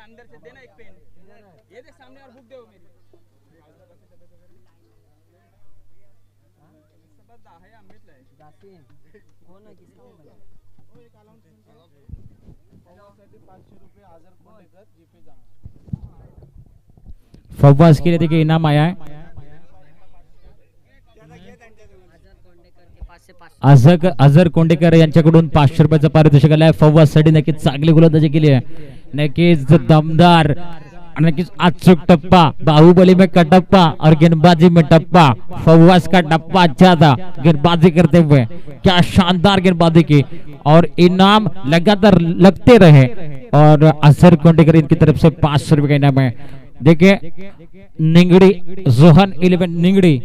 अंदर से देना एक पेन, ये देख सामने और बुक दे मेरी है अमित है जासीन कौन है किसका मोबाइल वो एक अनाउंसमेंट साठी 500 रुपये आजर कोण लेकर जीपे जाणार फव्वाज के लिए देखिए इनाम आया है। अझर कोंडेकर यांच्याकडून 500 रुपयाचं पारितोषिक आलंय फव्वाज साठी। नक्कीच चांगली गोलंदाजी केली आहे, नक्कीच दमदार, नक्कीच अचूक टप्पा, बाहुबली में कटप्पा और गेंदबाजी में टप्पा। फव्वाज का टप्पा अच्छा था गेंदबाजी करते हुए, क्या शानदार गेंदबाजी की और इनाम लगातार लगते रहे। और अजहर कोंडेकर इनकी तरफ से 500 रुपए का इनाम है। देखिए निंगड़ी जोहन 11 निंगड़ी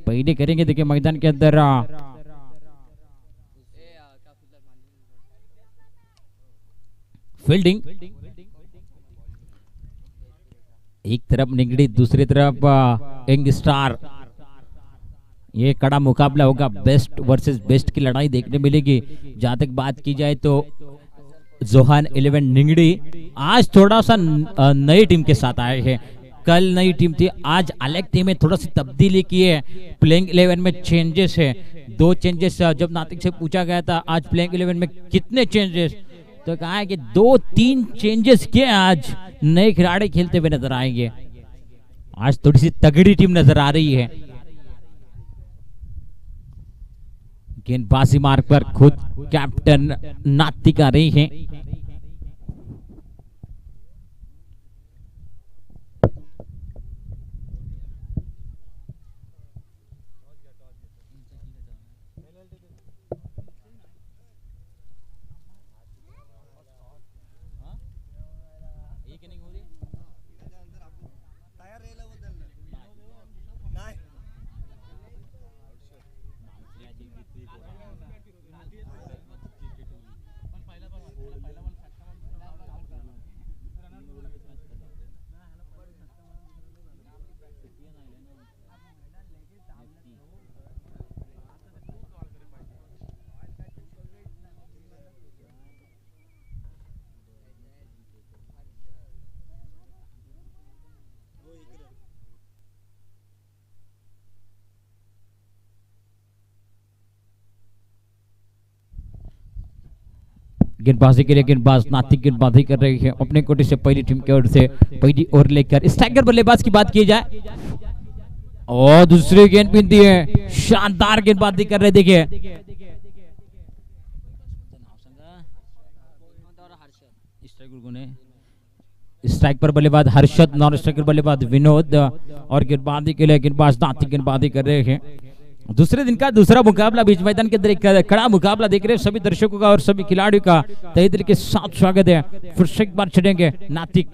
पहले करेंगे। देखिए मैदान के अंदर फील्डिंग, एक तरफ निगड़ी दूसरी तरफ यंग स्टार। ये कड़ा मुकाबला होगा, बेस्ट वर्सेस बेस्ट की लड़ाई देखने मिलेगी। जहां तक बात की जाए तो जोहान 11 निंगड़ी आज थोड़ा सा नई टीम के साथ आए हैं। कल नई टीम थी, आज अलग टीम में थोड़ा सी तब्दीली की है। प्लेइंग 11 में चेंजेस है, 2 चेंजेस। जब नातिक से पूछा गया था आज प्लेइंग 11 में कितने चेंजेस, तो कहा है कि 2-3 चेंजेस किए। आज नए खिलाड़ी खेलते हुए नजर आएंगे। आज थोड़ी सी तगड़ी टीम नजर आ रही है। गेंदबाजी मार्ग पर खुद कैप्टन नातिक आ रही है। गेंदबाजी के लिए गेंदबाज नातिक गेंदबाजी कर रही है अपने कोटे से। पहली टीम की ओर से पहली ओवर लेकर स्ट्राइकर बल्लेबाज की बात की जाए और दूसरी गेंद भी दी है, शानदार गेंदबाजी कर रहे। देखिए स्ट्राइक पर बल्लेबाज हर्षद, नॉन स्ट्राइकर बल्लेबाज विनोद और गेंदबाजी के लिए गेंदबाज नातिक गेंदबाजी कर रहे हैं। दूसरे दिन का दूसरा मुकाबला बीच मैदान के अंदर एक कड़ा मुकाबला देख रहे हैं। सभी दर्शकों का और सभी खिलाड़ियों का तहे दिल के साथ स्वागत है। फिर से एक बार चढ़ेंगे नातिक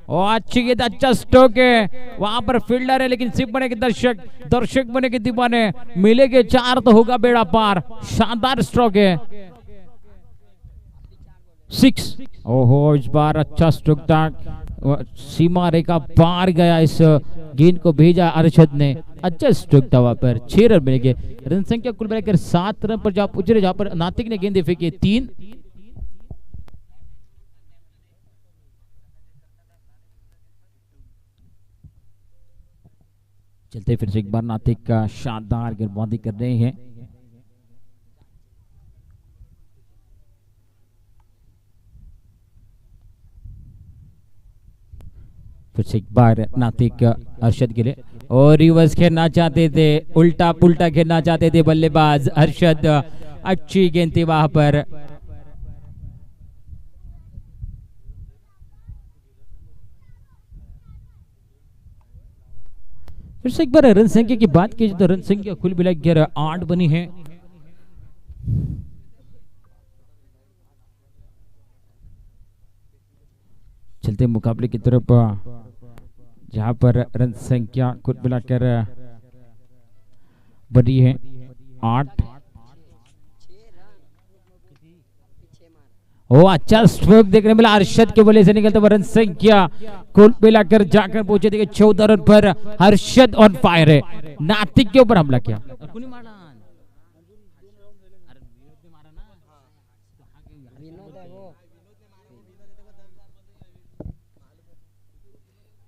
और अच्छी गेंद, अच्छा स्ट्रोक है। वहां पर फील्डर है लेकिन सिर्फ बने के दर्शक बने के दीवाने मिलेंगे 4 तो होगा बेड़ा पार। शानदार स्ट्रोक है, 6। ओहो इस बार अच्छा स्ट्रोक था, सीमा रेखा पार गया। इस गेंद को भेजा अरशद ने, अच्छा स्ट्रोक था वहां पर। 6 रन मिलेंगे। रन संख्या कुल मिलाकर 7 रन पर जहां पर नातिक ने गेंद फेंकी 3। चलते फिर से एक बार नातिक का शानदार गेंदबाजी कर रहे हैं। फिर से एक बार नातिक अरशद के लिए और रिवर्स खेलना चाहते थे, उल्टा पुल्टा खेलना चाहते थे बल्लेबाज अरशद। अच्छी गेंद थी वहां पर। फिर से एक बार रन संख्या की बात की तो रन संख्या कुल मिलाकर 8 बनी है। चलते मुकाबले की तरफ जहां पर रन संख्या कुल मिलाकर बनी है 8 ओ अच्छा स्ट्रोक देखने मिला, अरशद के बल्ले से निकलता हुआ रन संख्या कुल मिलाकर जाकर पहुंचे थे 14 रन पर। अरशद ऑन फायर है, नातिक के ऊपर हमला किया।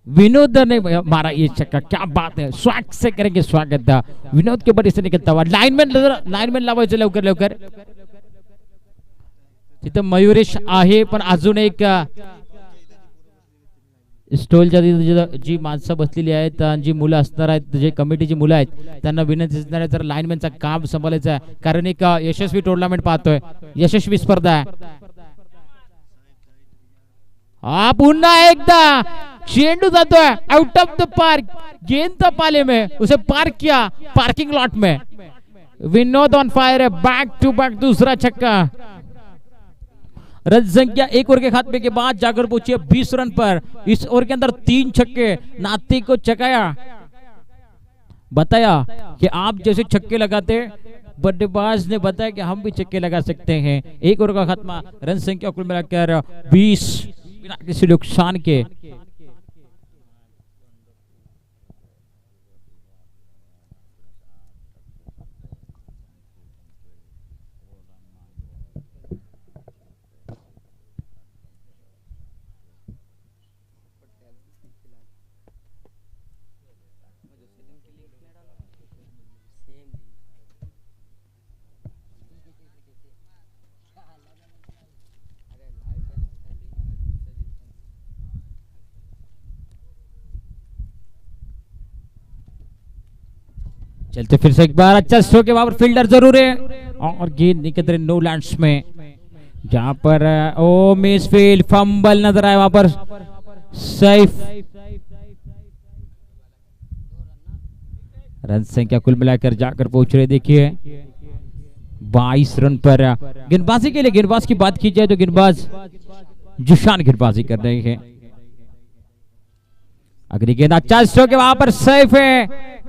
विनोद ने मारा ये छक्का, क्या बात है, स्वागत से करेंगे स्वागत था विनोद के ऊपर इससे निकलता हुआ। लाइनमॅन लावायचं लवकर लवकर। तिथं मयुरेश आहे, पण अजून एक स्टॉलच्या तिथे जी माणसं बसलेली आहेत, जी मुलं असणार आहेत, जे कमिटीची मुलं आहेत, त्यांना विनंती असणार आहे जर लाइनमॅनचा काम सांभाळायचं आहे, कारण एक यशस्वी टुर्नामेंट पाहतोय, यशस्वी स्पर्धा आहे। हा पुन्हा एकदा चेंडू जातोय आउट ऑफ द पार्क, गेंद था पाले में, उसे पार्क किया पार्किंग लॉट में। विनोद ऑन फायर है, बैक टू बैक दूसरा छक्का। रन संख्या एक ओवर के खात्मे के बाद जाकर पहुंची 20 रन पर। इस ओवर के अंदर 3 छक्के, नाती को चकाया, बताया कि आप जैसे छक्के लगाते, बल्लेबाज ने बताया कि हम भी छक्के लगा सकते हैं। एक ओवर का खात्मा, रन संख्या कुल मिलाकर 20 बिना किसी नुकसान के। चलते फिर से एक बार अच्छा स्ट्रोक है, वहां पर फील्डर जरूर है और गेंद निकल रही नो लैंड्स में, जहां पर ओ मिस फील्ड, फंबल नजर आया वहां पर। सैफ रन संख्या कुल मिलाकर जाकर पहुंच रहे, देखिए 22 रन पर। गेंदबाजी के लिए गेंदबाज की बात की जाए तो गेंदबाज जिशान गेंदबाजी कर रहे हैं। अगली गेंद अच्छा स्ट्रोक है, वहां पर सैफ है,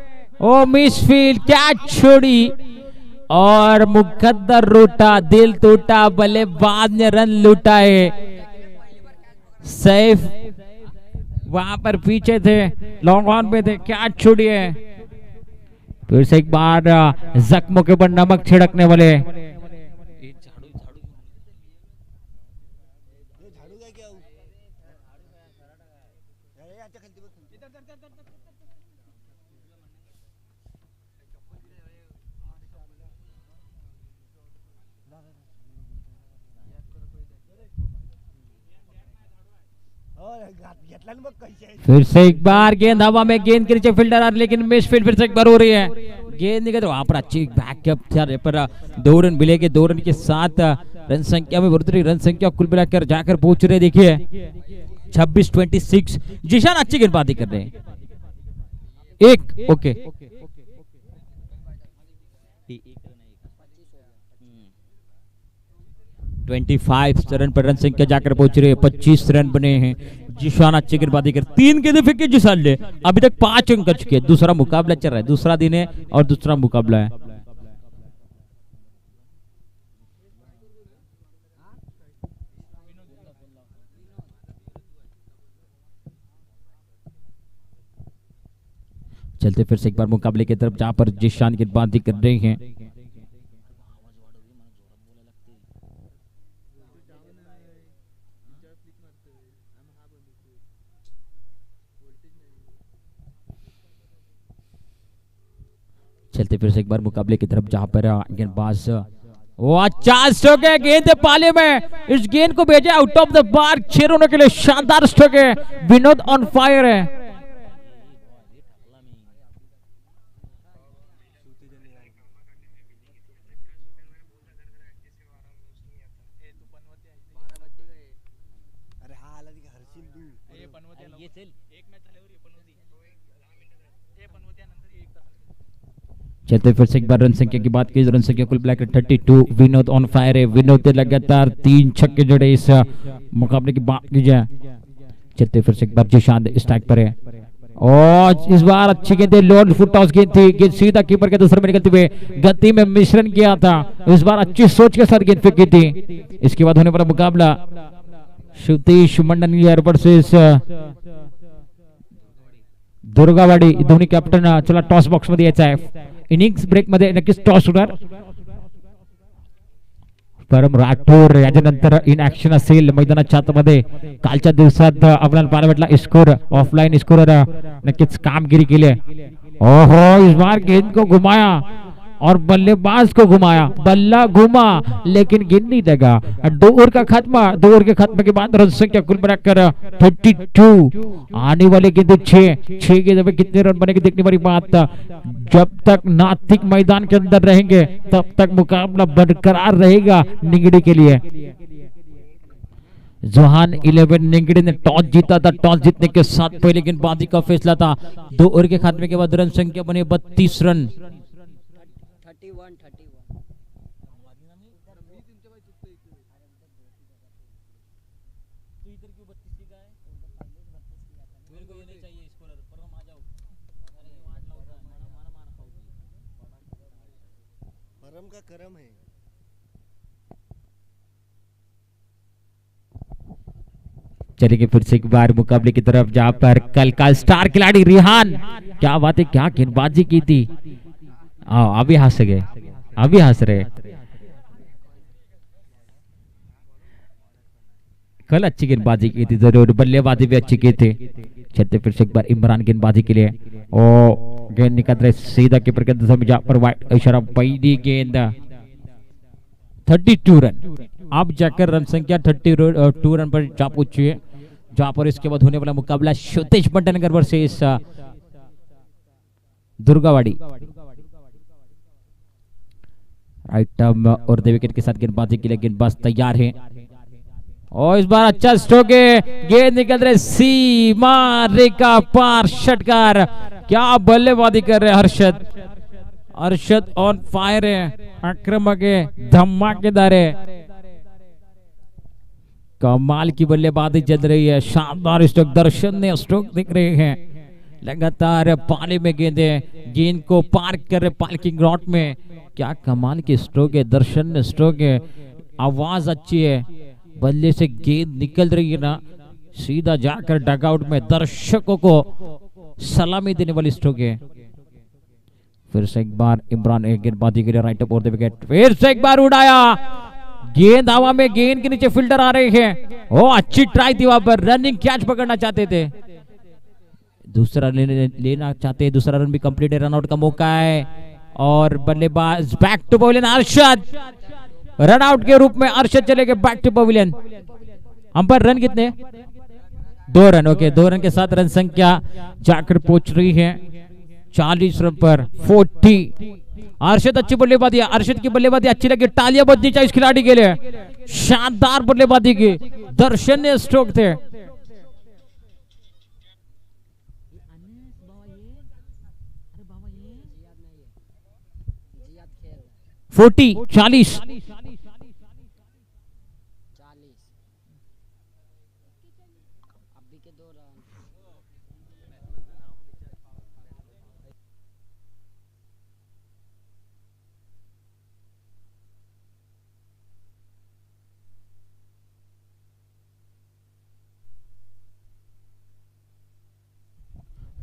ओ मिसफील्ड, क्या छोड़ी और मुकद्दर रूटा, दिल टूटा, बल्लेबाज ने रन लूटा है। सैफ वहां पर पीछे थे, लॉन्ग ऑन पे थे, क्या छोड़ी है। फिर से एक बार जख्मों के ऊपर नमक छिड़कने वाले फिर से एक बार गेंद हवा में, गेंद के नीचे फील्डर आ रही, लेकिन मिस फील्ड फिर से एक बार हो रही है। गेंद निकल वहां पर अच्छी बैकअप था पर 2 रन मिले के 2 रन के साथ रन संख्या में बढ़ोतरी, रन संख्या कुल मिलाकर जाकर पहुंच रहे, देखिए 26-26। जिशान अच्छी गेंदबाजी कर रहे हैं। एक ओके 25 रन पर रन संख्या जाकर पहुंच रहे, 25 रन बने हैं। जिशान अच्छी गेंदबाजी कर, 3 गेंदें फेंकी जिशान ने, अभी तक 5 अंक कर चुके हैं। दूसरा मुकाबला चल रहा है, दूसरा दिन है और दूसरा मुकाबला है। चलते फिर से एक बार मुकाबले की तरफ, जहां पर जिशान गेंदबाजी कर रहे हैं। चलते फिर से एक बार मुकाबले की तरफ, जहां पर गेंदबाज वो अच्छा स्ट्रोक है, गेंद है पाले में, इस गेंद को भेजे आउट ऑफ द पार्क, 6 रनों के लिए शानदार स्ट्रोक है। विनोद ऑन फायर है। चलते फिर से एक बार रन संख्या की बात की, रन संख्या कुल ब्लैक 32। विनोद ऑन फायर है, विनोद ने लगातार 3 छक्के जड़े इस मुकाबले की बात की जाए। चलते फिर से एक बार जिशान स्ट्राइक पर है और इस बार अच्छी गेंद लॉन्ग फुट टॉस गेंद थी, गेंद सीधा कीपर के दूसरे में निकलते हुए गति में मिश्रण किया था। इस बार अच्छी सोच के साथ गेंद फेंकी थी। इसके बाद होने वाला मुकाबला शिवतेश मंडनियर वर्सेस दुर्गावाडी दोन्ही कॅप्टन चला टॉस बॉक्स मध्ये यायचा आहे। इनिंग्स ब्रेक मध्ये नक्कीच टॉस होणार। परम राठोड याच्यानंतर इन ऍक्शन असेल मैदानाच्या आतमध्ये। कालच्या दिवसात आपल्याला पाहायला भेटला स्कोर ऑफलाईन स्कोरर नक्कीच कामगिरी केली आहे। ओहो इस बार गेंद को घुमाया और बल्लेबाज को घुमाया, बल्ला घुमा लेकिन गेंद नहीं लगा। 2 ओवर का खात्मा, 2 ओवर के खात्मे के बाद रन संख्या कुल मिलाकर 32। आने वाले गेंदे 6 गेंदों में कितने रन बनेंगे देखने वाली बात। जब तक नाथिक मैदान के अंदर रहेंगे तब तक मुकाबला बरकरार रहेगा निगड़ी के लिए। जोहान 11 निगड़ी ने टॉस जीता था। टॉस जीतने के साथ पहले गेंदबाजी का फैसला था। 2 ओवर के खात्मे के बाद रन संख्या बने 32 रन। परम का करम है। चलेंगे फिर से एक बार मुकाबले की तरफ, जहां पर कल का स्टार खिलाड़ी रिहान, क्या बात है, क्या गेंदबाजी की थी। अभी हंस गए, अभी हंस रहे। कल अच्छी गेंदबाजी की थी, जरूर बल्लेबाजी भी अच्छी की थी। चलते फिर से एक बार इमरान गेंदबाजी के लिए और गेंद निकल रहे सीधा कीपर के दिशा में, जहां पर वाइट इशारा पहली गेंद 32 रन। अब जाकर रन संख्या 32 रन पर जा पहुंची है। जहां पर इसके बाद होने वाला मुकाबला शिवतेश मंडनगर वर्सेस दुर्गावाड़ी। राइट और दे विकेट के साथ गेंदबाजी के लिए गेंदबाज तैयार है और इस बार अच्छा स्ट्रोक है, गेंद निकल रहे सीमा रेखा पार, षटकार। क्या बल्लेबाजी कर रहे हर्षद, हर्षद ऑन फायर है, आक्रामक है, धमाकेदार है। कमाल की बल्लेबाजी चल रही है, शानदार स्ट्रोक, दर्शन ने स्ट्रोक दिख रहे हैं। लगातार पाले में गेंदे, गेंद को पार कर रहे पार्किंग लॉट में। क्या कमाल की स्ट्रोक है, दर्शन ने स्ट्रोक है, आवाज अच्छी है, बल्ले से गेंद निकल रही है ना, सीधा जाकर डगआउट में दर्शकों को सलामी देने वाली स्ट्रोक है। फिर से एक बार इमरान गेंदबाजी के लिए राइट अप और विकेट, फिर से एक बार उड़ाया, गेंद हवा में, गेंद के नीचे फील्डर आ रहे हैं। ओ अच्छी ट्राई थी, वहां पर रनिंग कैच पकड़ना चाहते थे, दूसरा लेना चाहते, दूसरा रन भी कंप्लीट है, रनआउट का मौका है और बल्लेबाज back to pavilion. Arshad run out के रूप में अरशद चले गए back to pavilion. Umpire run कितने, 2 रन। ओके 2 रन के साथ रन संख्या जाकर पहुंच रही है 40 रन पर 40। अरशद अच्छी बल्लेबाजी, अरशद की बल्लेबाजी अच्छी लगी, तालियां बजनी चाहिए इस खिलाड़ी के लिए, शानदार बल्लेबाजी की, दर्शनीय स्ट्रोक थे। 40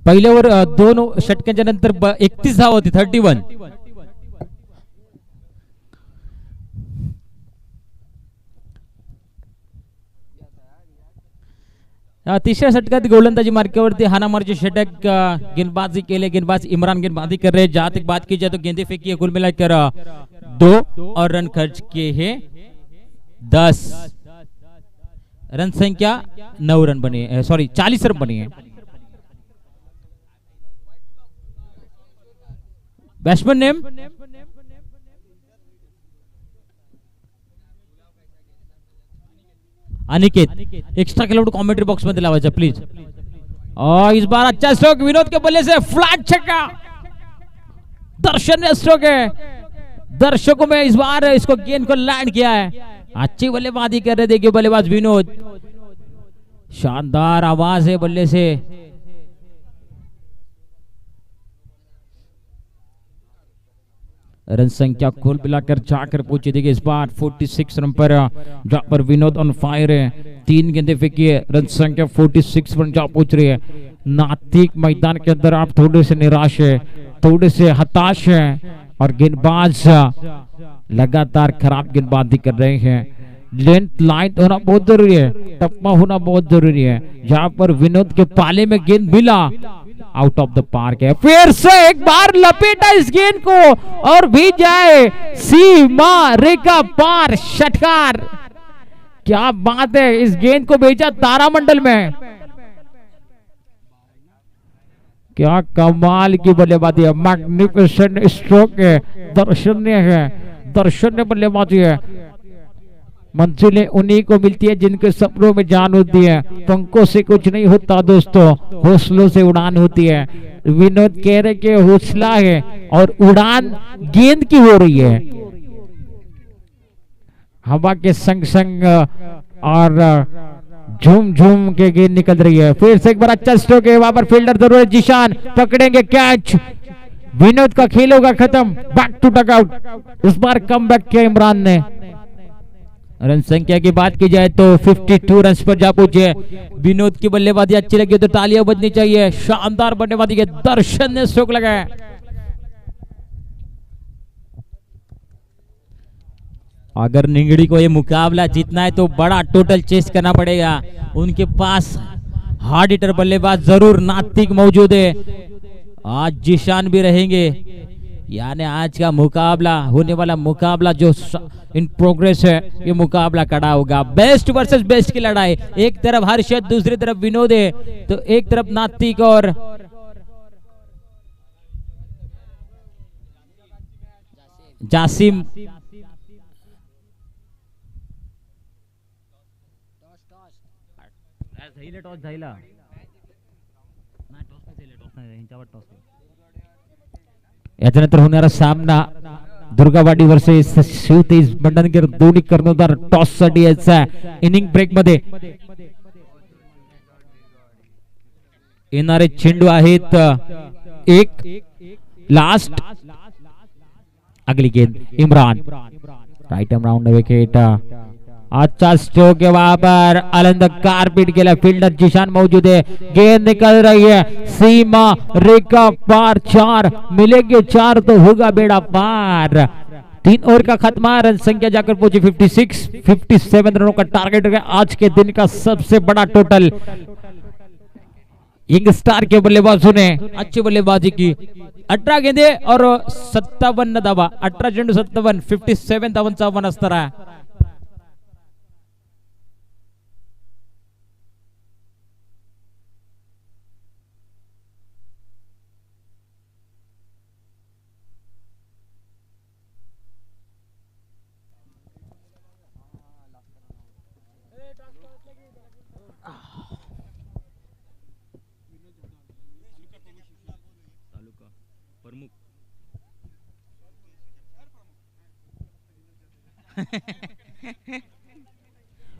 पहिल्यावर 2 षटकांच्या नंतर 31 धावा होती, 31। तिसऱ्या षटकात गोलंदाजी मार्कावरती हानामारचे षटक गेंदबाजी केले, गेंदबाज इमरान गेंदबाजी कर रहे। जहां तक बात की जाए तो गेंदे फेंकी है कुल मिलाकर 2 और रन खर्च किए हैं 10। रन संख्या 9 रन बनी है, सॉरी 40 रन बनी है। बैट्समैन नेम अनिकेत, एक्स्ट्रा खिलाड़ी कमेंट्री बॉक्स में लावायचा प्लीज। और इस बार अच्छा स्ट्रोक विनोद के बल्ले से, फ्लैट छक्का, दर्शनीय स्ट्रोक है, दर्शकों में इस बार इसको गेंद को लैंड किया है। अच्छी बल्लेबाजी कर रहे, देखिए बल्लेबाज विनोद, शानदार आवाज है बल्ले से, रन संख्या कुल मिलाकर जाकर पहुंची देखिए इस बार 46 रन पर जहां पर विनोद ऑन फायर है। 3 गेंदें फेंकी है, रन संख्या 46 पर जा पहुंच रही है। नातिक मैदान के अंदर आप थोड़े से निराश है, थोड़े से हताश है और गेंदबाज लगातार खराब गेंदबाजी कर रहे हैं। लेंथ लाइट होना बहुत जरूरी है, टप्पा होना बहुत जरूरी है। जहां पर विनोद के पाले में गेंद मिला, आउट ऑफ द पार्क है। फिर से एक बार लपेटा इस गेंद को और भी जाए सीमा रेखा पार, षटकार। क्या बात है, इस गेंद को भेजा तारामंडल में। क्या कमाल की बल्लेबाजी है, मैग्निफिसेंट स्ट्रोक है, दर्शनीय बल्लेबाजी है। मंजिलें उन्हीं को मिलती है जिनके सपनों में जान होती है। पंखों से कुछ नहीं होता दोस्तों, हौसलों से उड़ान होती है। विनोद कह रहे कि हौसला है और उड़ान गेंद की हो रही है, हवा के संग संग और झूम झूम के गेंद निकल रही है। फिर से एक बार अच्छा स्ट्रोक है, वहां पर फील्डर जरूर है, जिशान पकड़ेंगे कैच। विनोद का खेल होगा खत्म, बैक टू डगआउट। इस बार कम बैक किया इमरान ने। रन संख्या की बात की जाए तो 52 रन पर जा पहुंचे। विनोद की बल्लेबाजी अच्छी लगी तो तालियां बजनी चाहिए। शानदार बल्लेबाजी के दर्शन ने स्ट्रोक लगाया। अगर निंगड़ी को ये मुकाबला जीतना है तो बड़ा टोटल चेस करना पड़ेगा। उनके पास हार्ड हिटर बल्लेबाज जरूर नातिक मौजूद है, आज जिशान भी रहेंगे। यानी आज का मुकाबला, होने वाला मुकाबला जो इन प्रोग्रेस है, ये मुकाबला कड़ा होगा। बेस्ट वर्सेस बेस्ट की लड़ाई। एक तरफ हर्षद, दूसरी तरफ विनोद है, तो एक तरफ नातिक और जासिम। याच्यानंतर होणारा सामना दुर्गावाडी वर्सेस शिवतेज मंडणगड, दोन्ही कर्णधार टॉस साठी यायचा। इनिंग ब्रेक मध्ये येणारे चेंडू आहेत एक लास्ट। अगली गेंद Imran, right arm round wicket. अच्छा स्ट्रोक है, वहां पर अलंद कारपीट के लिए फील्डर जिशान मौजूद है। गेंद निकल रही है, सीमा रेखा पार, 4 मिलेंगे, 4 तो होगा बेड़ा पार। 3 ओवर का खत्मा, रन संख्या जाकर पहुंची 57 रनों का टारगेट है आज के दिन का सबसे बड़ा टोटल। यंग स्टार के बल्लेबाजों ने अच्छी बल्लेबाजी की। 18 गेंदे और 57 धावा, 18 चेंडू 57, 57 धावांचा वन असणार आहे।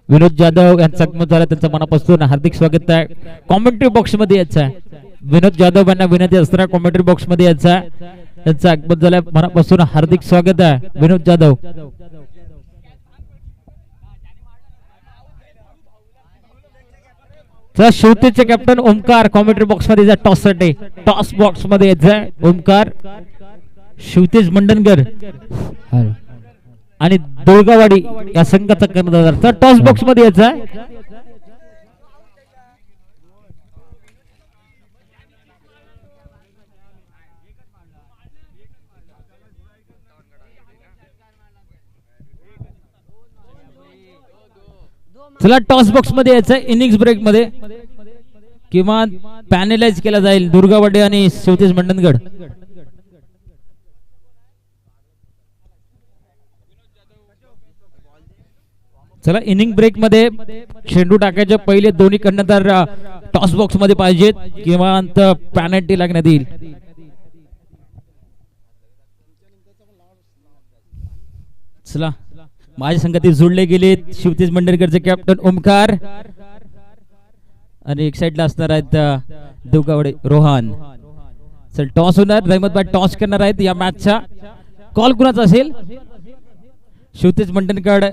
विनोद जाधव यांचा आगमन झालं, त्यांचं मनापासून हार्दिक स्वागत आहे। कॉमेंट्री बॉक्स मध्ये यायचं आहे, विनोद जाधव यांना विनंती असणार कॉमेंट्री बॉक्स मध्ये यायचं आहे। त्यांचं आगमन झालं, मनापासून हार्दिक स्वागत आहे विनोद जाधव। शिवतेजचे कॅप्टन ओमकार कॉमेंट्री बॉक्स मध्ये टॉस साठी, टॉस बॉक्स मध्ये यायचं ओमकार। शिवतेज मंडणगड आणि दुर्गावाडी या संघाचा कर्णधार टॉस बॉक्स मध्ये यायचा। चला टॉस बॉक्स मध्ये यायचं, इनिंग्स ब्रेक मध्ये किंवा पॅनलाइज केला जाईल दुर्गावाडी आणि शिवतेज मंडणगड। चला इनिंग ब्रेक मध्ये चेंडू टाकायचे पहिले दोन्ही कर्णधार टॉस बॉक्स मध्ये पाहिजेत किंवा पॅनल्टी लागण्यात येईल। चला माझ्या संघातील जोडले गेले शिवतेज मंडणगडचे कॅप्टन ओमकार आणि एक साइडला असणार आहेत दुर्गावाडी रोहन। चल टॉस होणार, रहमतबाई टॉस करणार आहेत या मॅचचा। कॉल कुणाचा असेल? शिवतेज मंडणगड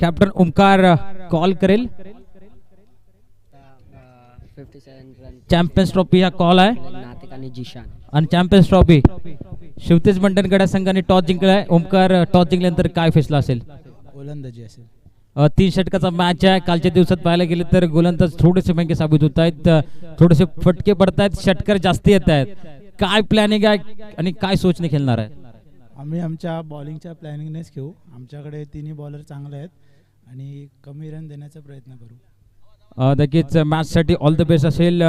कॅप्टन ओमकार कॉल करेल. 57 रन चॅम्पियन्स ट्रॉफी हा कॉल आहे. नातिक आणि जिशान. आणि चॅम्पियन्स ट्रॉफी शिवतेज मंडणगड या संघाने टॉस जिंकलाय. ओमकार, टॉस जिंकल्यानंतर काय फैसला असेल? गोलंदाजी असेल. 3 षटकाचा मॅच आहे. कालच्या दिवसात पाहायला गेले तर गोलंदाज थोडेसे महंगे साबित होत आहेत, थोडेसे फटके पडत आहेत, षटकार जास्ती येत आहेत. काय प्लॅनिंग आहे आणि काय सोचणे खेळणार आहे? आम्ही आमच्या बॉलिंगच्या प्लॅनिंगनेच खेळू. आमच्याकडे तिन्ही बॉलर चांगले आहेत आणि कमी रन देण्याचा प्रयत्न करू. नक्कीच मॅचसाठी ऑल द बेस्ट असेल.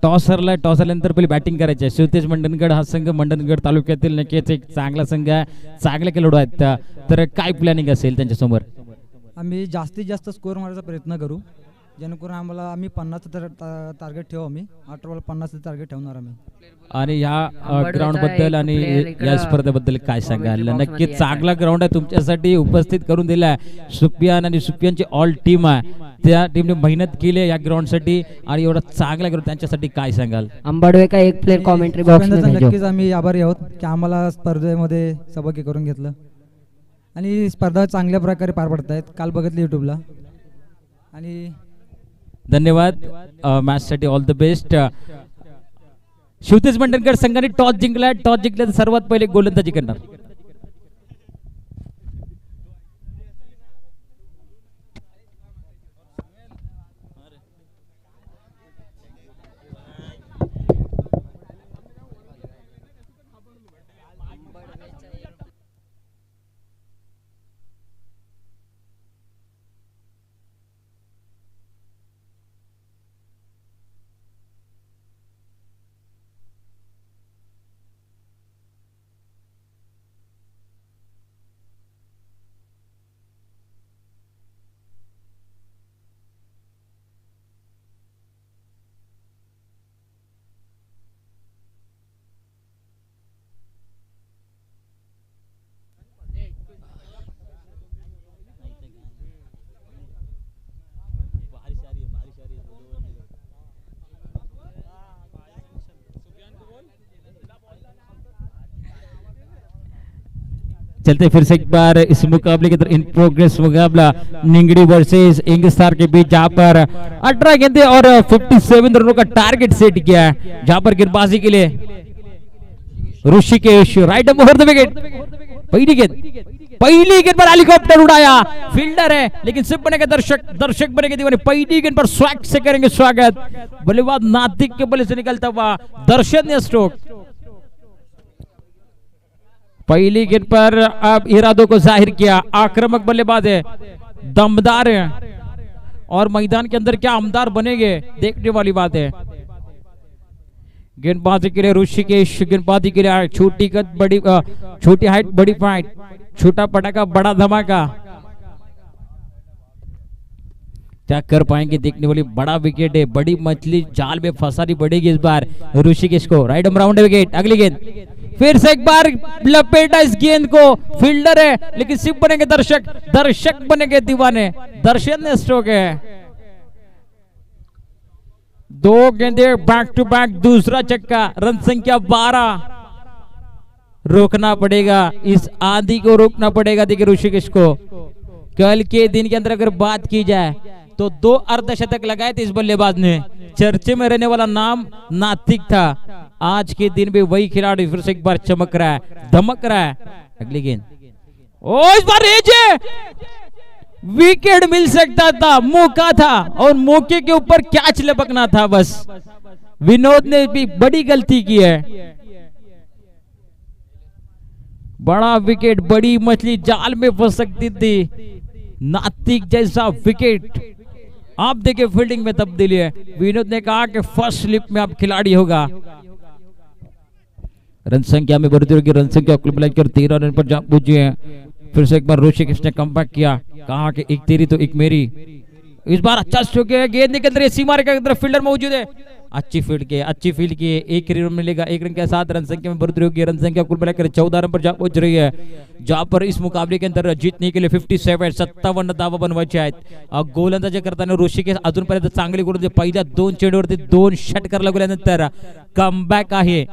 टॉस हरलाय, टॉस आल्यानंतर पहिली बॅटिंग करायची आहे. शिवतेज मंडणगड हा संघ मंडणगड तालुक्यातील नक्कीच एक चांगला संघ आहे, चांगले खेळाडू आहेत. तर काय प्लॅनिंग असेल त्यांच्यासमोर? आम्ही जास्तीत जास्त स्कोअर मारायचा प्रयत्न करू, जेणेकरून आम्ही 50 टार्गेट ठेवू. आम्ही 8 बॉल 50 टार्गेट ठेवणार आम्ही. आणि ह्या ग्राउंड बद्दल आणि या स्पर्धेबद्दल काय सांगाल? नक्कीच चांगला ग्राउंड आहे, तुमच्यासाठी उपस्थित करून दिलाय. सुफियान आणि सुफियानची ऑल टीम आहे, त्या टीमने मेहनत केली आहे या ग्राउंड साठी आणि एवढा चांगला ग्राउंड, त्यांच्यासाठी काय सांगाल? अंबाडवे का एक प्लेयर कॉमेंट्री बॉक्स में भेजो. नक्कीच आम्ही आभारी आहोत की आम्हाला स्पर्धेमध्ये सहभागी करून घेतलं आणि स्पर्धा चांगल्या प्रकारे पार पडत आहेत. काल बघितली युट्यूबला. आणि धन्यवाद. मॅच साठी all the best. Shivtej Mandangad संघाने टॉस जिंकलाय. टॉस जिंकल्या सर्वात पहिले गोलंदाजी करणार. चलते फिर से एक बार इस मुकाबले की तरफ इन प्रोग्रेस मुकाबला निंगड़ी वर्सेस यंग स्टार के बीच, जहां पर 18 गेंदे और 57 रनों का टारगेट सेट किया है, जहां पर गेंदबाजी के लिए Rishikesh right over the wicket. पहली गेंद पर हेलीकॉप्टर उड़ाया, फील्डर है लेकिन सिर्फ बनेगा दर्शक बनेंगे दीवाने. पहली गेंद पर स्वैग से करेंगे स्वागत. बल्लेबाज नातिक के बल्ले से निकलता हुआ दर्शन ने स्ट्रोक. पहली गेंद पर अब इरादों को जाहिर किया. आक्रामक बल्लेबाज है, दमदार है और मैदान के अंदर क्या आमदार बनेंगे देखने वाली बात है. गेंदबाजी के लिए ऋषिकेश, गेंदबाजी के लिए छोटी कद बड़ी छोटी हाइट बड़ी फाइट, छोटा पटाखा बड़ा धमाका. क्या कर पाएंगे देखने वाली. बड़ा विकेट है, बड़ी मछली जाल में फंसानी पड़ेगी इस बार ऋषिकेश को. Right round wicket. अगली गेंद फिर से एक बार लपेटा इस गेंद को. फील्डर है लेकिन सिर्फ बनेंगे दर्शक बनेंगे दीवाने. दर्शन ने स्ट्रोक है. 2 गेंदे बैक टू बैक, दूसरा चक्का. रन संख्या 12. रोकना पड़ेगा इस आंधी को, रोकना पड़ेगा देखिए ऋषिकेश को. कल के दिन के अंदर अगर बात की जाए तो 2 अर्धशतक लगाए थे इस बल्लेबाज ने. चर्चे में रहने वाला नाम नातिक था. आज के दिन भी वही खिलाड़ी फिर से एक बार चमक रहा है, धमक रहा है. अगली गेंद इस बार रेज है. विकेट मिल सकता था, मौका था और मौके के ऊपर कैच लपकना था बस. विनोद ने भी बड़ी गलती की है. बड़ा विकेट, बड़ी मछली जाल में फंस सकती थी. नातिक जैसा विकेट. आप देखिए फील्डिंग में तब्दीली है. विनोद ने कहा कि फर्स्ट स्लिप में आप खिलाड़ी होगा. रन संख्या में बढ़ती होगी. रन संख्या कुल मिलाकर 13 रन पर जा पहुंची है. फिर से एक बार ऋषिकेश ने कमबैक किया. कहा कि एक तेरी तो एक मेरी. इस बार अच्छा स्ट्रोक है. गेंद निकल रही है सीमा रेखा की तरफ. फील्डर मौजूद है. अच्छी फील्ड की. 1 रन मिलेगा. 1 रन के साथ रन संख्या में बढ़ती होगी. रन संख्या कुल मिलाकर 14 रन पर जा पहुंच रही है, जहां पर इस मुकाबले के अंदर जीतने के लिए 57 धावा बनवायचे आहेत. गोलंदाजी करताना ऋषिकेश अजूनपर्यंत चांगली गोलंदाजी. पहिल्या 2 चेंडूवरती 2 षटकार लागल्यानंतर कमबॅक आहे.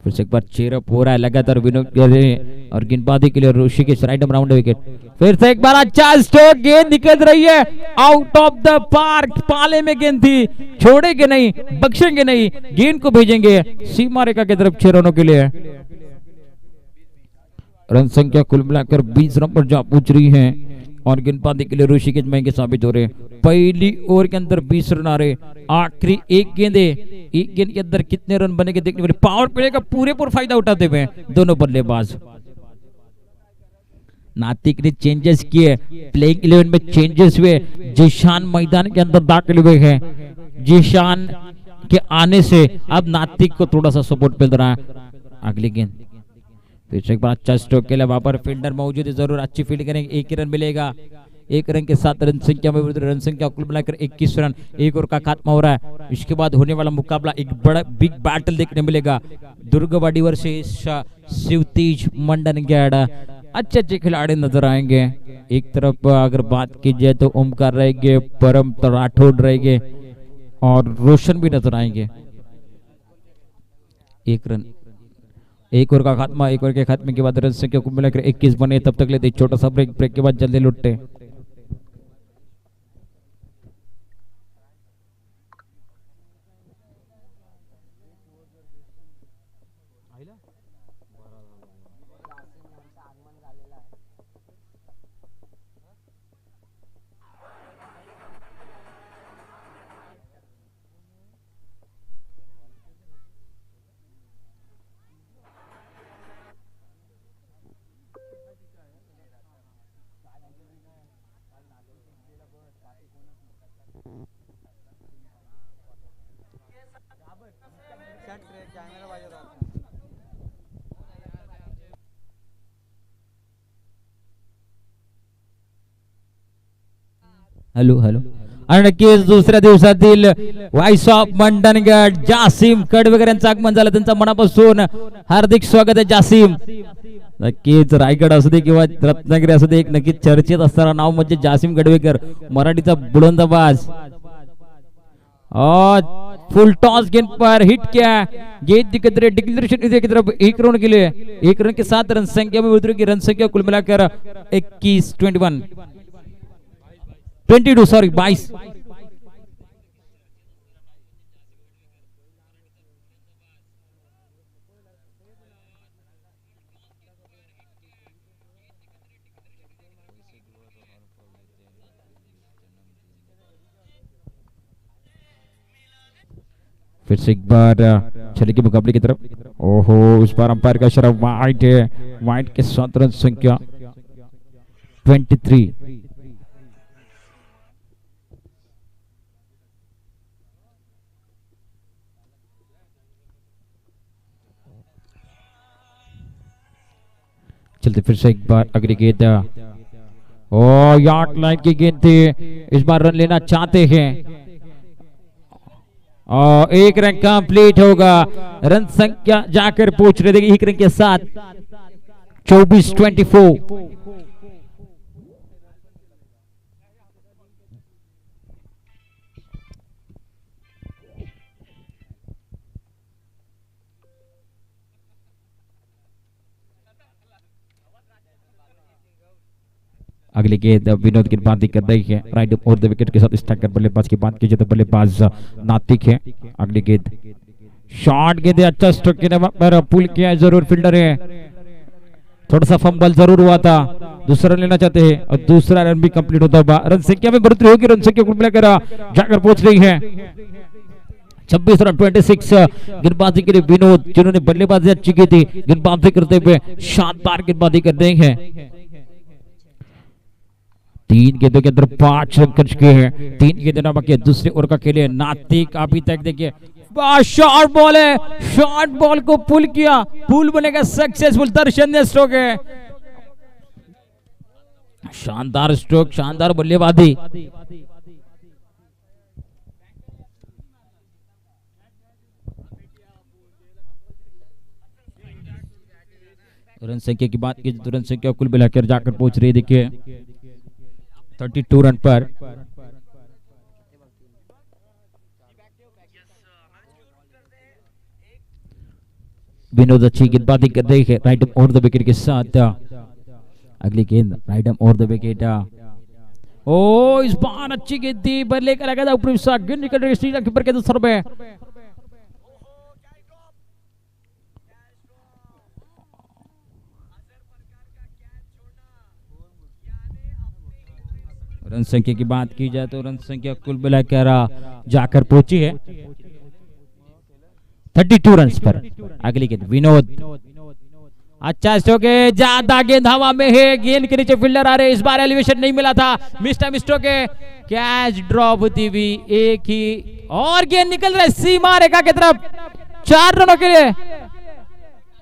फिर से एक बार चेयर अप हो रहा है लगातार विनोद के लिए और गेंदबाजी के लिए ऋषिकेश राइट राउंड विकेट। फिर से एक बार अच्छा स्ट्रोक, गेंद निकल रही है आउट ऑफ द पार्क। पाले में गेंद थी, छोड़ेंगे नहीं, बख्शेंगे नहीं, गेंद को भेजेंगे सीमा रेखा की तरफ 6 रनों के लिए। रन संख्या कुल मिलाकर 20 रन पर जा पहुंच रही है और गेंदबाजी के लिए ऋषिकेश महंगे साबित हो रहे हैं। पहली ओवर के अंदर 20 रन आ रहे, आखिरी एक गेंद के अंदर कितने रन बनेंगे देखने वाले। पावर प्ले का पूरे फायदा उठाते हुए दोनों बल्लेबाज। नातिक ने चेंजेस किए, प्लेइंग 11 में चेंजेस हुए। जिशान मैदान के अंदर दाखिल हुए हैं। जिशान के आने से अब नातिक को थोड़ा सा सपोर्ट मिल रहा है। अगली गेंद फिर से एक बार अच्छा स्ट्रोक के लिए वहां पर फील्डर मौजूद है, जरूर अच्छी फील्ड करेंगे, 1 ही रन मिलेगा। 1 रन के साथ रन संख्या में रन संख्या कुल मिलाकर 21 रन। 1 ओवर का खात्मा हो रहा है। इसके बाद होने वाला मुकाबला एक बड़ा बिग बैटल देखने मिलेगा। दुर्गवाड़ी वर्सेस शिवतेज मंडनगढ़। अच्छे खिलाड़ी नजर आएंगे। एक तरफ अगर बात की जाए तो ओमकार रहेंगे, परम राठौड़ रहेंगे और रोशन भी नजर आएंगे। 1 रन, 1 ओवर का खात्मा। 1 ओवर के खात्मे के बाद रन संख्या कुल मिलाकर 21 बने। तब तक लेते छोटा सा ब्रेक, ब्रेक के बाद जल्दी लुटते। हॅलो हॅलो आणि नक्कीच दुसऱ्या दिवसातील व्हाईस ऑफ मंडनगड जासिम कडवगर यांचं आगमन झालं, त्यांचं मनापासून हार्दिक स्वागत आहे जासिम। नक्कीच रायगड असू दे किंवा रत्नागिरी असू दे, एक नक्कीच चर्चेत असणारा नाव म्हणजे जासिम कडवेकर, मराठीचा बुलंदबाज। और फुल टॉस गेंद पर हिट किया, गेंद डिक्लेरेशन की तरफ 1 रन के लिए 1 रन के साथ रन संख्या में उतरी की रन संख्या कुल मिलाकर 22 सॉरी 22। फिर से एक बार चले के मुकाबले की तरफ। ओहो, उस बार अंपायर का इशारा वाइट है, वाइट के साथ रन संख्या 23। चलते फिर से एक बार अगली गेंद। ओ यार्ड लाइन की गेंद थी, इस बार रन लेना चाहते हैं और 1 रन कंप्लीट होगा। रन संख्या जाकर पहुंच रहे थे 1 रन के साथ 24-24। अगली गेंद विनोद की बात कर रही है, राइट ओवर द विकेट के साथ स्ट्राइकर बल्लेबाज की बात कीजिए तो बल्लेबाज नातिक है। अगली गेंद शॉट गेंद, अच्छा स्ट्रोक पर पुल किया, जरूर फील्डर है, थोड़ा सा फंबल जरूर हुआ था। दूसरा लेना चाहते हैं और दूसरा रन भी कंप्लीट होता हुआ रन संख्या में बढ़ोतरी होगी। रन संख्या कुल मिलाकर जाकर पहुंच रही है 26 रन 26। गेंदबाजी के लिए विनोद, जिन्होंने बल्लेबाजी अच्छी की थी, गेंदबाजी करते हुए शानदार गेंदबाजी कर रहे हैं। 3 गेंदों के अंदर 5 रन खर्च किए हैं। 3 गेंदें बाकी है दूसरे ओवर का खेले। नातिक अभी तक देखिए शॉर्ट बॉल है, शॉर्ट बॉल को पुल किया, पुल बनेगा सक्सेसफुल। दर्शन ने स्ट्रोक है, शानदार स्ट्रोक, शानदार बल्लेबाजी। रन संख्या की बात की तो रन संख्या कुल मिलाकर जाकर पहुंच रही है देखिए 32 रन पर। विनोद अच्छी गेंदबाजी कर रही है राइट ओवर द विकेट के साथ। अगली गेंद राइट ओवर द विकेट। ओ इस बार अच्छी गेंद थी, बल्ले का लगा था ऊपरी हिस्सा, गेंद निकल रही श्रीलंका कीपर के दूसरे पे। रन संख्या की बात की जाए तो रन संख्या कुल मिलाकर जाकर पहुंची है 32 रन पर। अगली गेंद विनोद, अच्छा स्ट्रोक है, ज्यादा गेंद हवा में है, गेंद के नीचे फील्डर आ रहे, इस बार एलिवेशन नहीं मिला था, मिस्टर स्ट्रोक है, कैच ड्रॉप होती हुई एक ही और गेंद निकल रहा है सीमा रेखा की तरफ 4 रनों के लिए।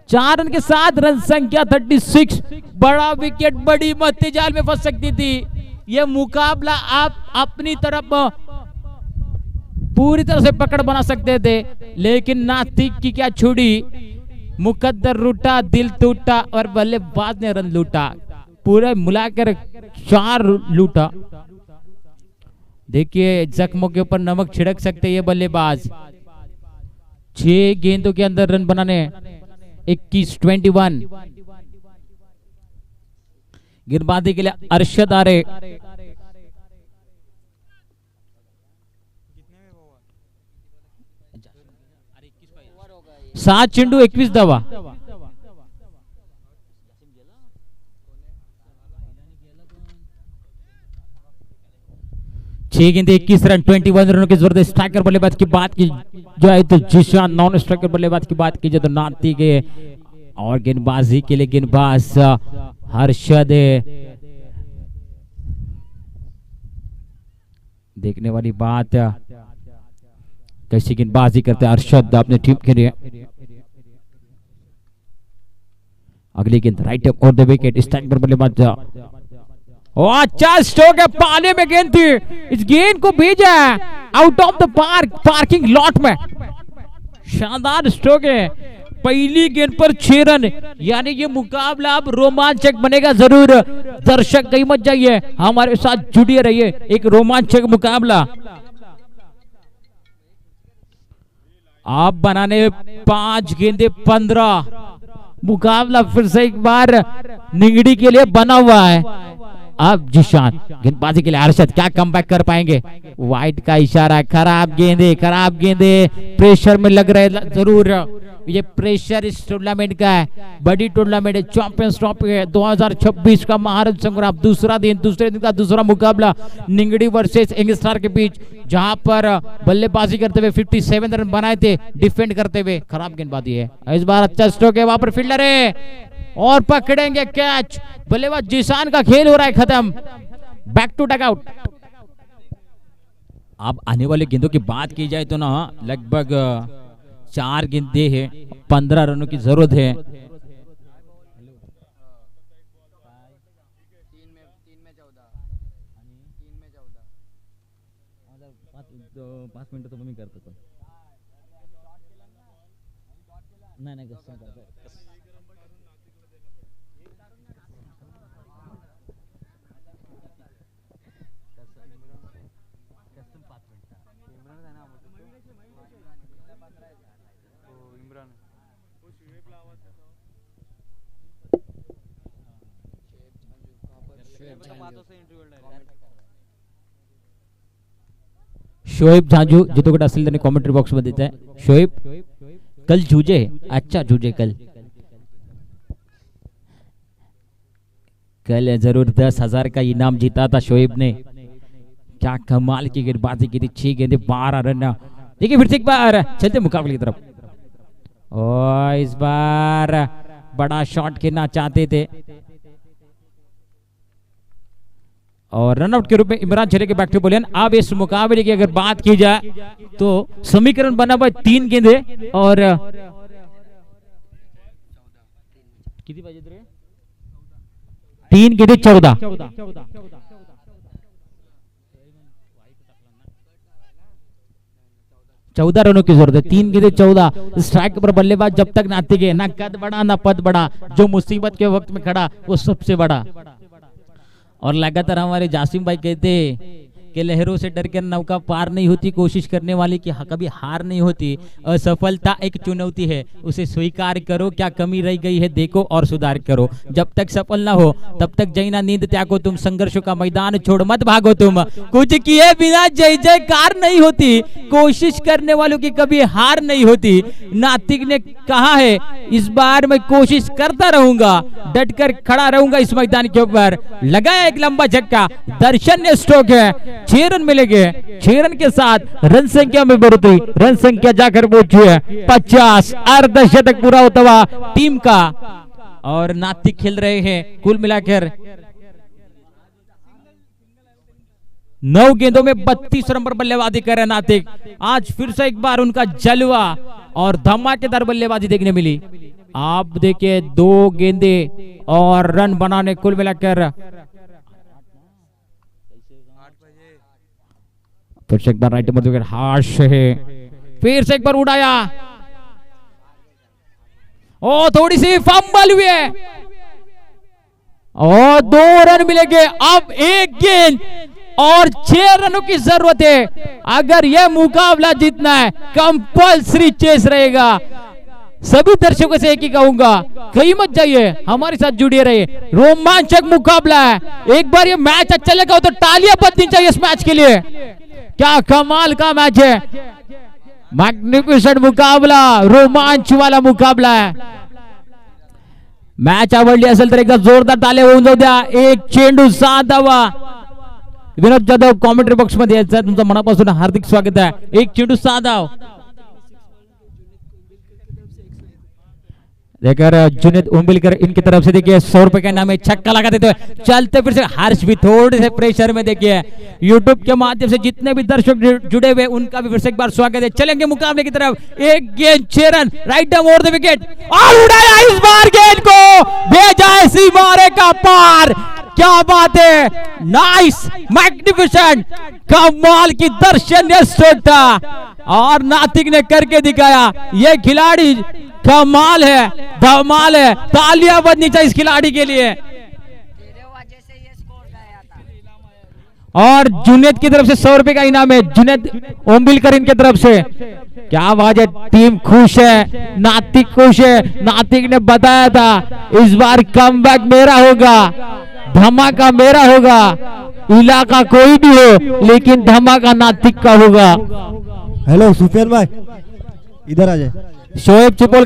4 रन के साथ रन संख्या 36। बड़ा विकेट, बड़ी मत्ती जाल में फंस सकती थी। यह मुकाबला आप अपनी तरफ पूरी तरह से पकड़ बना सकते थे, लेकिन नातिक की क्या छुड़ी, मुकद्दर रूठा, दिल टूटा और बल्लेबाज ने रन लूटा, पूरे मिलाकर 4 लूटा। देखिए जख्मों के ऊपर नमक छिड़क सकते ये बल्लेबाज। 6 गेंदों के अंदर रन बनाने 21 गेंदबाजी के लिए अरशद आ रहे। 7 चेंडू 21 धावा। 6 गेंदे 21 रन 21 रनों की जरूरत है। स्ट्राइकर बल्लेबाज की बात की जाए तो जिशान, नॉन स्ट्राइकर बल्लेबाज की बात की जाए तो नाती के, और गेंदबाजी के लिए गेंदबाज हर्षद। देखने वाली बात कैसी गेंदबाजी करते हैं हर्षद अपने टीम के लिए। अगली गेंद right over the wicket, striker बल्लेबाज, अच्छा स्ट्रोक है, पाले में गेंद थी, इस गेंद को भेजा out of the park, parking lot में। शानदार स्ट्रोक है, पहली गेंद पर 6 रन, यानी ये मुकाबला अब रोमांचक बनेगा जरूर। दर्शक कहीं मत जाइए, हमारे साथ जुड़े रहिए, एक रोमांचक मुकाबला। आप बनाने 5 गेंदे 15, मुकाबला फिर से एक बार निगड़ी के लिए बना हुआ है। अब जिशान, गेंदबाजी के लिए अरशद, क्या कमबैक कर पाएंगे? वाइट का इशारा, खराब गेंदे प्रेशर में लग रहे जरूर। ये प्रेशर इस टूर्नामेंट का है, बड़ी टूर्नामेंट है, चैंपियंस ट्रॉफी है 2026 का महारत संग्राम। दूसरे दिन का दूसरा मुकाबला निंगड़ी वर्सेस यंगस्टार के बीच, जहां पर बल्लेबाजी करते हुए 57 रन बनाए थे, डिफेंड करते हुए। खराब गेंदबाजी है, इस बार अच्छा स्ट्रोक है, वहां पर फील्डर है और पकड़ेंगे कैच। बल्लेबाज जिशान का खेल हो रहा है खत्म, बैक टू डग आउट। अब आने वाले गेंदों की बात की जाए तो ना, लगभग 4 गेंदे हैं, 15 रनों की जरूरत है। 3 में 14 5 मिनिट तो मी करतो पण नाही कसं करतो शोएब झांझू जितो कुठे असेल त्यांनी कॉमेंट्री बॉक्स मध्ये देत आहे। शोएब कल जूझे, अच्छा जूझे कल जरूर 10,000 का इनाम जीता था शोएब ने। क्या कमाल की गेंदबाजी की थी, 6 गेंदे 12 रन। देखिए फिर से एक बार चलते मुकाबले की तरफ, और इस बार बड़ा शॉट खेलना चाहते थे और रनआउट के रूप में इमरान चले के बैक टू बॉलिंग। अब इस मुकाबले की अगर बात की जाए तो समीकरण बना हुआ 3 गेंदे और कितनी बजे 3 गेंदे 14 रनों की जरूरत है। 3 गेंदे 14। स्ट्राइक पर बल्लेबाज जब तक ना टिके, ना कद बड़ा ना पद बड़ा, जो मुसीबत के वक्त में खड़ा वो सबसे बड़ा। और लगातार हमारे जासिम भाई कहते कि लहरों से डर कर नौका पार नहीं होती, कोशिश करने वाले की कभी हार नहीं होती। असफलता एक चुनौती है, उसे स्वीकार करो, क्या कमी रह गई है देखो और सुधार करो। जब तक सफल ना हो तब तक जैना नींद त्यागो तुम, संघर्षों का मैदान छोड़ मत भागो तुम। कुछ किए बिना जय जयकार नहीं होती, कोशिश करने वालों की कभी हार नहीं होती। नातिक ने कहा है इस बार मैं कोशिश करता रहूंगा, डटकर खड़ा रहूंगा इस मैदान के ऊपर। लगाया एक लंबा झटका, दर्शनीय स्ट्रोक है, 6 रन मिलेंगे। 6 रन के साथ रन संख्या में बढ़ोतरी, रन संख्या जाकर पहुंची है 50। अर्धशतक पूरा होता हुआ टीम का। और नातिक खेल रहे हैं कुल मिलाकर 9 गेंदों में 32 रन पर बल्लेबाजी कर रहे नातिक। आज फिर से एक बार उनका जलवा और धमाकेदार बल्लेबाजी देखने मिली। आप देखिए 2 गेंदे और रन बनाने कुल मिलाकर। फिर से एक बार राइट में हार्श है, फिर से एक बार उड़ाया और थोड़ी सी फंबल हुई है और 2 रन मिलेंगे। अब एक गेंद और 6 रनों की जरूरत है। अगर यह मुकाबला जीतना है कंपल्सरी चेस रहेगा। सभी दर्शकों से एक ही कहूंगा, कहीं मत जाइए, हमारे साथ जुड़े रहिए। रोमांचक मुकाबला है। एक बार ये मैच अच्छा लगा हो तो तालियां बजनी चाहिए इस मैच के लिए। क्या कमाल का मैच है, मैग्निफिसेंट मुकाबला, रोमांच वाला मुकाबला है। मॅच आवडली असेल तर एकदा जोरदार टाळ्या होऊन जाऊ द्या। एक चेंडू 7 धावा। विनोद जाधव कॉमेंट्री बॉक्स मध्ये यायचं तुमचं मनापासून हार्दिक स्वागत आहे। एक चेंडू 7 धाव देकर जुनेद उम्बिलकर इनकी तरफ से देखिए 100 रुपए का नाम है, छक्का लगा देते हुए चलते फिर से हर्ष भी थोड़े से प्रेशर में देखिए। यूट्यूब के माध्यम से जितने भी दर्शक जुड़े हुए उनका भी फिर से एक बार स्वागत है। चलेंगे मुकाबले की तरफ। एक गेंद 6 run, write down over the wicket और उड़ाया इस बार गेंद को, भेजा सीमारे का पार। क्या बात है, नाइस, मैग्निफिसेंट, कमाल की दर्शनीय स्ट्रोक था और नातिक ने करके दिखाया। ये खिलाड़ी कमाल है, धमाल है, तालियां बजनी चाहिए इस खिलाड़ी के लिए। और जुनेद की तरफ से 100 रुपए का इनाम है, जुनेद ओम्बिलकर इनकी तरफ से। क्या आवाज है, टीम खुश है, नातिक खुश है। नातिक ने बताया था इस बार कमबैक मेरा होगा, धमाका मेरा होगा, इलाका कोई भी हो लेकिन धमाका नातिक का होगा। हेलो सुफियान भाई, इधर आ जाए। शोएब चिपोल